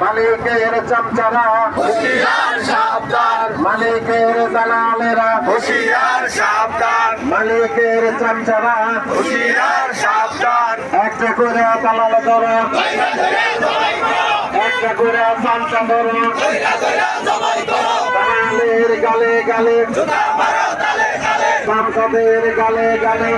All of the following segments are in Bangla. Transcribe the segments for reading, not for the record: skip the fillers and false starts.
মালিকের চামচারা হুঁশিয়ার সাবধান, মালিকের দালালেরা হুঁশিয়ার সাবধান, মালিকের চামচারা হুঁশিয়ার সাবধান। একটা করে দালাল ধরো একটা করে চামচা ধরো দালালের গালে গালে চামচাদের গালে গালে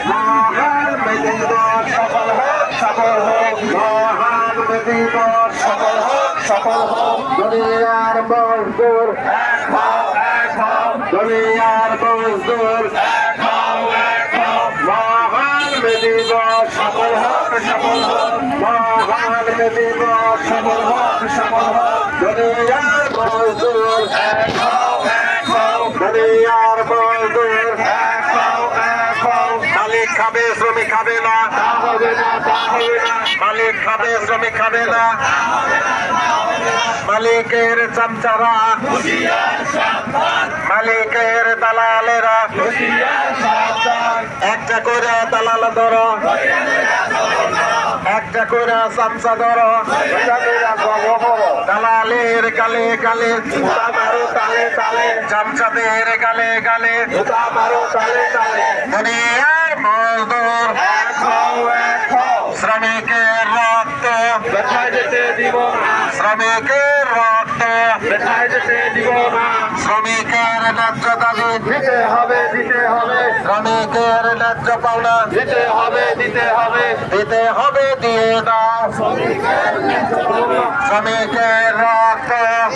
মহান মেদিনীবর সফল হোক সফল হোক মহান মেদিনীবর সফল হোক সফল হোক দুনিয়ার মজদুর এক হও, এক হও, দুনিয়ার মজদুর এক হও, এক হও। মহান মেদিনীবর সফল হোক সফল হোক মহান মেদিনীবর সফল হোক সফল হোক দুনিয়ার মজদুর এক হও, এক হও, দুনিয়ার মজদুর এক হও, এক হও। মালিক খাবে শ্রমিক খাবে না তা হবে না, তা হবে না, মালিক খাবে শ্রমিক খাবে না মালিকের চামচারা হুঁশিয়ার সাবধান, মালিকের দালালেরা হুঁশিয়ার সাবধান। একটা করে দালাল ধরো একটা করে চামচা ধরো দালালের গালে গালে জুতা মারো তালে তালে, চামচাদের গালে গালে জুতা মারো তালে তালে। দুনিয়ার মজদুর এক হও, এক হও, শ্রমিকের রক্ত ব্যথায় যেতে দিব না, শ্রমিকের রক্ত ব্যথায় যেতে দিব না। শ্রমিকের ন্যায্য দাবি দিতে হবে, দিতে হবে, শ্রমিকের ন্যায্য পাওনা দিতে হবে, দিতে হবে। দিতে হবে দিয়ে দাও শ্রমিকের রক্ত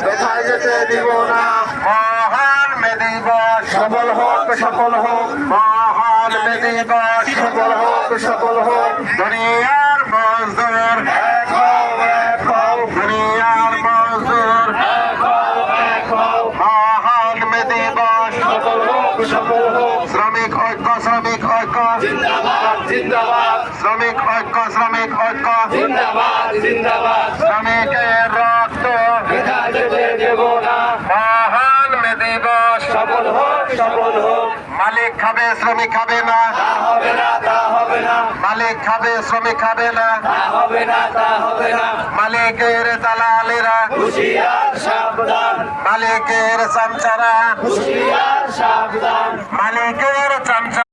ব্যথায় যেতে দিব না। মহান মেদিনীবর সফল হোক, সফল হোক, মহান মেদিনীবর সফল হোক, সফল হোক। দুনিয়ার মজদুর এক হও, এক হও, দুনিয়ার মজদুর এক হও, এক হও। মহান মেদিনীবর সফল হোক, সফল হোক। শ্রমিক ঐক্য শ্রমিক ঐক্য জিন্দাবাদ, জিন্দাবাদ, শ্রমিক ঐক্য শ্রমিক ঐক্য জিন্দাবাদ, জিন্দাবাদ। শ্রমিকের রক্ত ব্যথায় যেতে দেব না। মহান মেদিনীবর সফল হোক, সফল হোক। মালিক খাবে শ্রমিক খাবে না তা হবে না, তা হবে না, মালিক খাবে শ্রমিক খাবে না তা হবে না, তা হবে না। মালিকের দালালেরা হুঁশিয়ার সাবধান, মালিকের চামচারা হুঁশিয়ার সাবধান। মালিকের চামচা